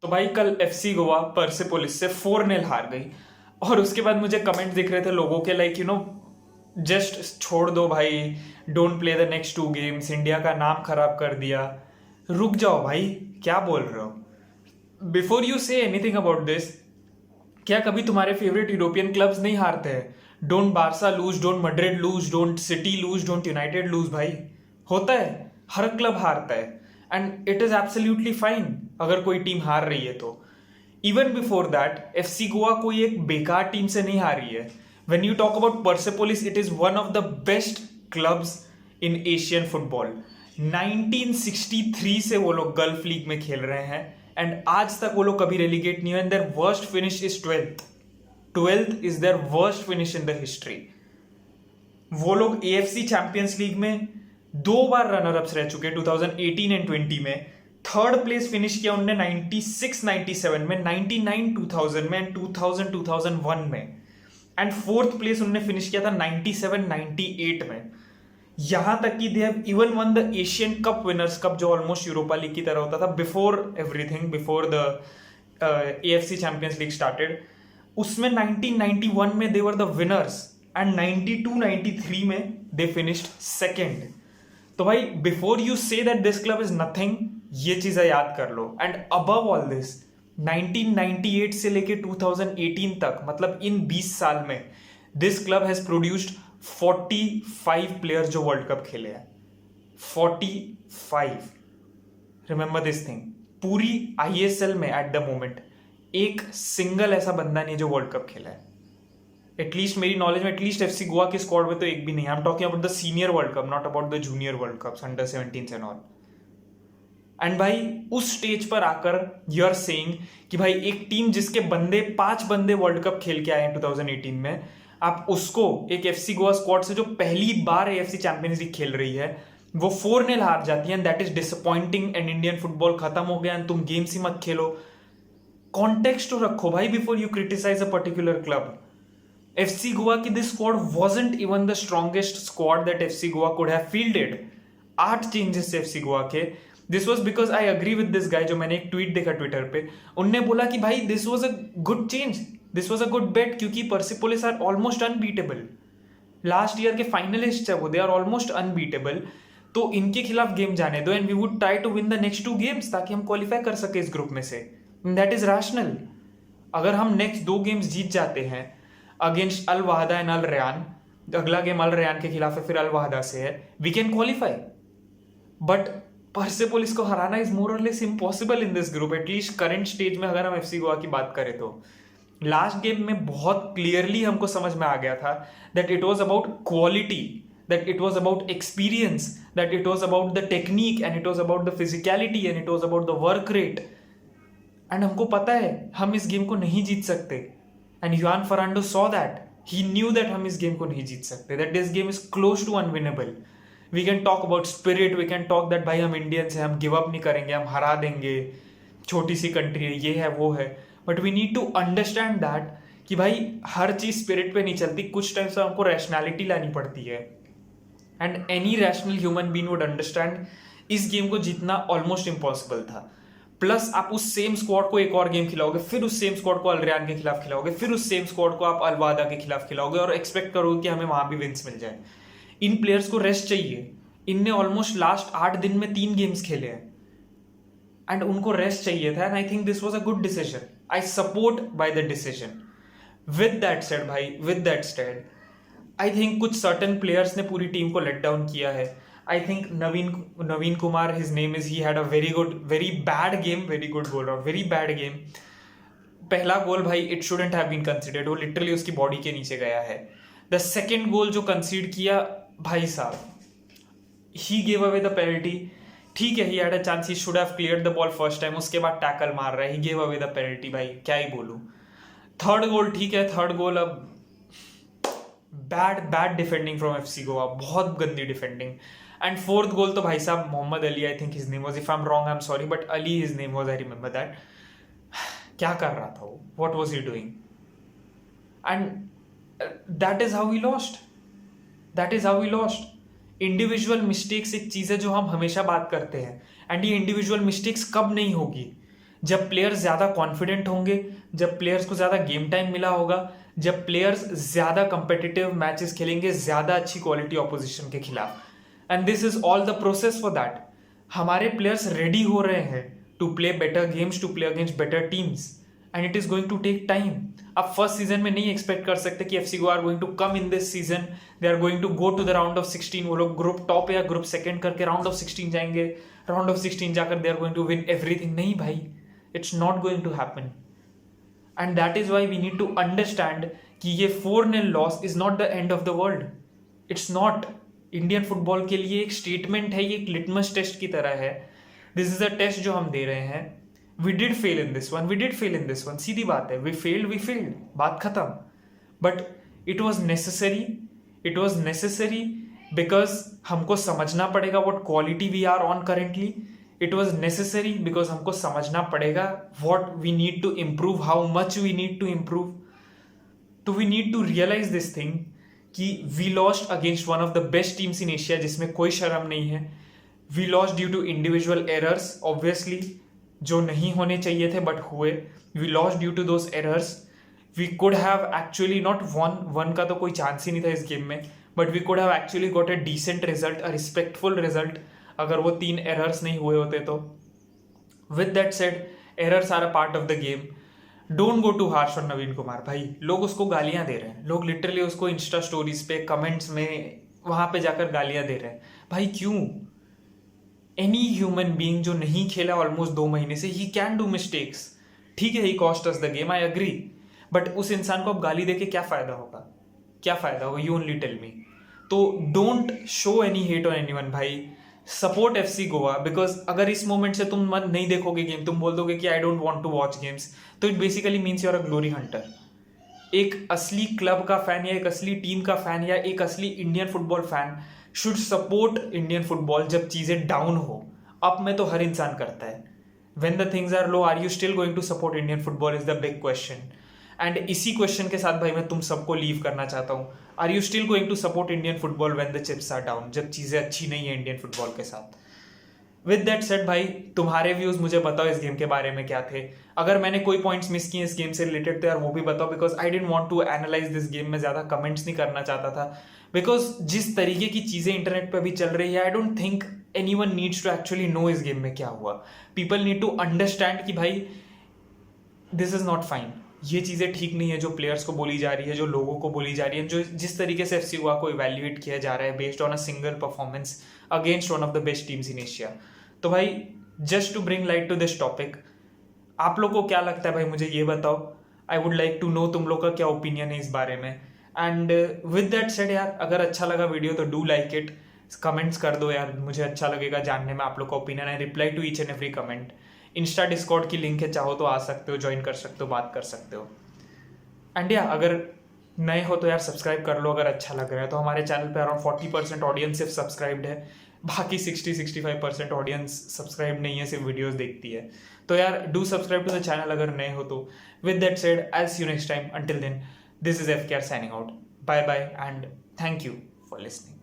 तो भाई कल एफसी गोवा परसेपोलिस से 4-0 हार गई। और उसके बाद मुझे कमेंट दिख रहे थे लोगों के, लाइक जस्ट छोड़ दो भाई, don't play the next 2 games, India का नाम खराब कर दिया। रुक जाओ भाई, क्या बोल रहे हो? Before you say anything about this, क्या कभी तुम्हारे फेवरेट यूरोपियन क्लब्स नहीं हारते हैं? Don't Barca lose, don't Madrid lose, don't City lose, don't United lose भाई। होता है, हर क्लब हारता है and it is absolutely fine अगर कोई टीम हार रही है तो। Even before that FC Goa कोई एक बेकार टीम से नहीं हारी है। When you talk about Persepolis, it is one of the best clubs in Asian football. 1963 से वो लोग गल्फ लीग में खेल रहे हैं एंड आज तक वो लोग कभी रेलीगेट नहीं हुए and their worst finish is 12th is their worst finish in the history. वो लोग एएफसी चैंपियंस लीग में 2 बार रनर अप्स रह चुके, 2018 एंड 20 में। थर्ड प्लेस फिनिश किया उन्होंने 96-97 में, 99 2000 में एंड 2000 2001 में। एंड फोर्थ प्लेस उन्होंने फिनिश किया था 97-98 में। यहां तक कि they have even one the Asian cup winners cup, जो ऑलमोस्ट यूरोपा लीग की तरह होता था before everything, before the AFC champions league started. उसमें 1991 में दे वर द विनर्स एंड 92-93 में दे फिनिश्ड सेकेंड। तो भाई before you say that this club is nothing, ये चीजें याद कर लो। एंड अबव ऑल दिस, 1998 से लेके 2018 तक, मतलब इन 20 साल में this club has produced 45 players जो वर्ल्ड कप खेले हैं। 45, रिमेंबर दिस थिंग। पूरी आईएसएल में एट द मोमेंट एक सिंगल ऐसा बंदा नहीं जो वर्ल्ड कप खेला है। एटलीस्ट मेरी नॉलेज में, एटलीस्ट एफसी गोवा के स्क्वाड में तो एक भी नहीं। I am talking about the senior world cup, not about the junior world cups, under 17 and all. And भाई उस स्टेज पर आकर यू आर सेइंग कि भाई एक टीम जिसके 5 बंदे वर्ल्ड कप खेल के आए हैं 2018 में, आप उसको एक एफसी गोवा स्क्वाड से जो पहली बार एएफसी चैंपियंस लीग खेल रही है, वो 4-0 हार जाती है and that is disappointing. And Indian football खत्म हो गया एंड तुम गेम्स ही मत खेलो। कॉन्टेक्स्ट तो रखो भाई before you criticise a particular club. FC Goa की this squad wasn't even the strongest squad that FC Goa could have fielded. 8 changes थे FC Goa के। This was because I agree with this guy, जो मैंने एक tweet देखा Twitter पे, उनने बोला कि भाई this was a good change, this was a good bet, क्योंकि Persepolis are almost unbeatable. Last year के फाइनलिस्ट है वो, दे आर ऑलमोस्ट अनबीटेबल। तो इनके खिलाफ गेम जाने दो and we would try to win the next 2 games, ताकि हम क्वालिफाई कर सके इस ग्रुप में से। That is rational. अगर हम नेक्स्ट 2 गेम्स जीत जाते हैं against Al Wahda and Al Rayyan, अगला गेम अल रयान के खिलाफ है, फिर अल वाहदा से है, we can qualify. But Persepolis को हराना इज मोर और less impossible in this group, at least current stage में। अगर हम एफसी गोवा की बात करें तो लास्ट गेम में बहुत क्लियरली हमको समझ में आ गया था that it was about quality, that it was about experience, that it was about the technique and it was about the physicality and it was about the work rate. And हमको पता है हम इस गेम को नहीं जीत सकते। And Juan Fernando saw that. He knew that हम इस गेम को नहीं जीत सकते. That this game is close to unwinnable. We can talk about spirit. We can talk that भाई हम इंडियंस हैं, हम गिव अप नहीं करेंगे, हम हरा देंगे, छोटी सी कंट्री है, ये है वो है। But we need to understand that कि भाई हर चीज स्पिरिट पे नहीं चलती, कुछ टाइम से हमको रैशनैलिटी लानी पड़ती है। And any rational human being would understand इस गेम को जीतना ऑलमोस्ट इम्पॉसिबल था। प्लस आप उस सेम स्क्वाड को एक और गेम खिलाओगे, फिर उस सेम स्क्वाड को अल रयान के खिलाफ खिलाओगे, फिर उस सेम स्क्वाड को आप अल वाहदा के खिलाफ खिलाओगे और एक्सपेक्ट करोगे कि हमें वहां भी विंस मिल जाए। इन प्लेयर्स को रेस्ट चाहिए। इनने ऑलमोस्ट लास्ट 8 दिन में 3 गेम्स खेले हैं एंड उनको रेस्ट चाहिए था। And I think this was a good decision. I support by the decision. With that said भाई, with that said, I think कुछ सर्टन प्लेयर्स ने पूरी टीम को लेट डाउन किया है। I think Naveen Kumar, his name is, he had a very bad game, very good goal और very bad game। पहला गोल भाई it shouldn't have been considered, वो लिटरली उसकी बॉडी के नीचे गया है। द सेकेंड गोल जो कंसीड किया भाई साहब, he gave away the penalty। ठीक है, he had a chance, he should have cleared the ball first time, उसके बाद टैकल मार रहा है, he gave away the penalty। भाई क्या ही बोलूं। थर्ड गोल ठीक है, थर्ड गोल अब bad defending from FC Goa, बहुत गंदी डिफेंडिंग। एंड फोर्थ गोल तो भाई साहब Mohammad Ali, I think his name was, if I am wrong I am sorry, but Ali his name was, I remember that. क्या कर रहा था वो, what was he doing? And that is how we lost, that is how we lost. Individual mistakes एक चीज है जो हम हमेशा बात करते हैं, एंड ये इंडिविजुअल मिस्टेक्स कब नहीं होगी जब प्लेयर्स ज़्यादा कॉन्फिडेंट होंगे, जब प्लेयर्स को ज़्यादा गेम टाइम मिला होगा, जब प्लेयर्स ज़्यादा कंपेटिटिव मैचेस खेलेंगे ज़्यादा अच्छी क्वालिटी ऑपोजिशन के खिलाफ, and this is all the process for that. हमारे प्लेयर्स रेडी हो रहे हैं to play better games, to play against better teams, and it is going to take time. आप फर्स्ट सीजन में नहीं एक्सपेक्ट कर सकते कि FC Goa are going to come in this season, they are going to go to the round of 16, वो लोग group top या group second करके राउंड ऑफ 16 जाएंगे, राउंड ऑफ 16 जाकर they are going to win everything. नहीं भाई, it's not going to happen, and that is why we need to understand कि ये 4-0 loss is not the end of the world. It's not. Indian football के लिए एक statement है, ये एक लिटमस टेस्ट की तरह है। दिस इज अ टेस्ट जो हम दे रहे हैं। We did fail in this one, सीधी बात है, वी फेल्ड, बात खत्म। But it was necessary because हमको समझना पड़ेगा what quality we are on currently. It was necessary because हमको समझना पड़ेगा what we need to improve, how much we need to improve. तो we need to realise this thing कि we lost against one of the best teams in Asia, जिसमें कोई शर्म नहीं है। We lost due to individual errors, obviously, जो नहीं होने चाहिए थे बट हुए। We lost due to those errors. We could have actually not won का तो कोई चांस ही नहीं था इस गेम में, but we could have actually got a decent result, a respectful result, अगर वो 3 एरर्स नहीं हुए होते तो। With that said, errors are a part of the game. Don't go too harsh on Naveen Kumar. भाई, लोग उसको गालियां दे रहे हैं, लोग लिटरली उसको इंस्टा स्टोरीज पे, कमेंट्स में, वहां पे जाकर गालियां दे रहे हैं। भाई क्यों? एनी ह्यूमन बीइंग जो नहीं खेला ऑलमोस्ट 2 महीने से, ही कैन डू मिस्टेक्स। ठीक है, he cost us the game, I agree, but उस इंसान को अब गाली देके क्या फायदा होगा? क्या फायदा होगा? You only tell me. तो don't show any hate on anyone भाई। सपोर्ट एफसी गोवा, बिकॉज अगर इस मोमेंट से तुम मन नहीं देखोगे गेम, तुम बोल दोगे कि I don't want to watch games, तो it basically means you are a glory hunter. एक असली क्लब का फैन या एक असली टीम का फैन या एक असली Indian football fan should support Indian football जब चीजें डाउन हो। अप में तो हर इंसान करता है। When the things are low, are you still going to support Indian football is the big question. And इसी क्वेश्चन के साथ भाई मैं तुम सबको लीव करना चाहता हूँ। Are you still going to support Indian football when the chips are down, जब चीजें अच्छी नहीं है इंडियन फुटबॉल के साथ? विद दैट सेड भाई, तुम्हारे व्यूज मुझे बताओ इस गेम के बारे में क्या थे। अगर मैंने कोई पॉइंट्स मिस किए इस गेम से रिलेटेड तो यार वो भी बताओ, because I didn't want to analyse this game. में ज्यादा कमेंट्स नहीं करना चाहता था, बिकॉज जिस तरीके की चीजें इंटरनेट पे अभी चल रही है, I don't think anyone needs to actually know इस गेम में क्या हुआ। पीपल नीड टू अंडरस्टैंड कि भाई दिस इज नॉट फाइन, ये चीज़ें ठीक नहीं है जो प्लेयर्स को बोली जा रही है, जो लोगों को बोली जा रही है, जो जिस तरीके से एफसी गोवा को इवैल्यूएट किया जा रहा है based on a single performance against one of the best teams in Asia. तो भाई, just to bring light to this topic, आप लोग को क्या लगता है भाई, मुझे ये बताओ। I would like to know तुम लोग का क्या ओपिनियन है इस बारे में। एंड विद दैट सेड यार, अगर अच्छा लगा वीडियो तो डू लाइक इट, कमेंट्स कर दो यार, मुझे अच्छा लगेगा जानने में आप लोग का opinion. I reply to each and every comment. Insta Discord की लिंक है, चाहो तो आ सकते हो, ज्वाइन कर सकते हो, बात कर सकते हो। एंड या अगर नए हो तो यार सब्सक्राइब कर लो अगर अच्छा लग रहा है तो। हमारे चैनल पे अराउंड 40% ऑडियंस सिर्फ सब्सक्राइब्ड है, बाकी 60-65% ऑडियंस सब्सक्राइब नहीं है, सिर्फ वीडियोस देखती है। तो यार do subscribe to the channel अगर नए हो तो। With that said, I see you next time. Until then, this is FKR signing out. Bye bye and thank you for listening.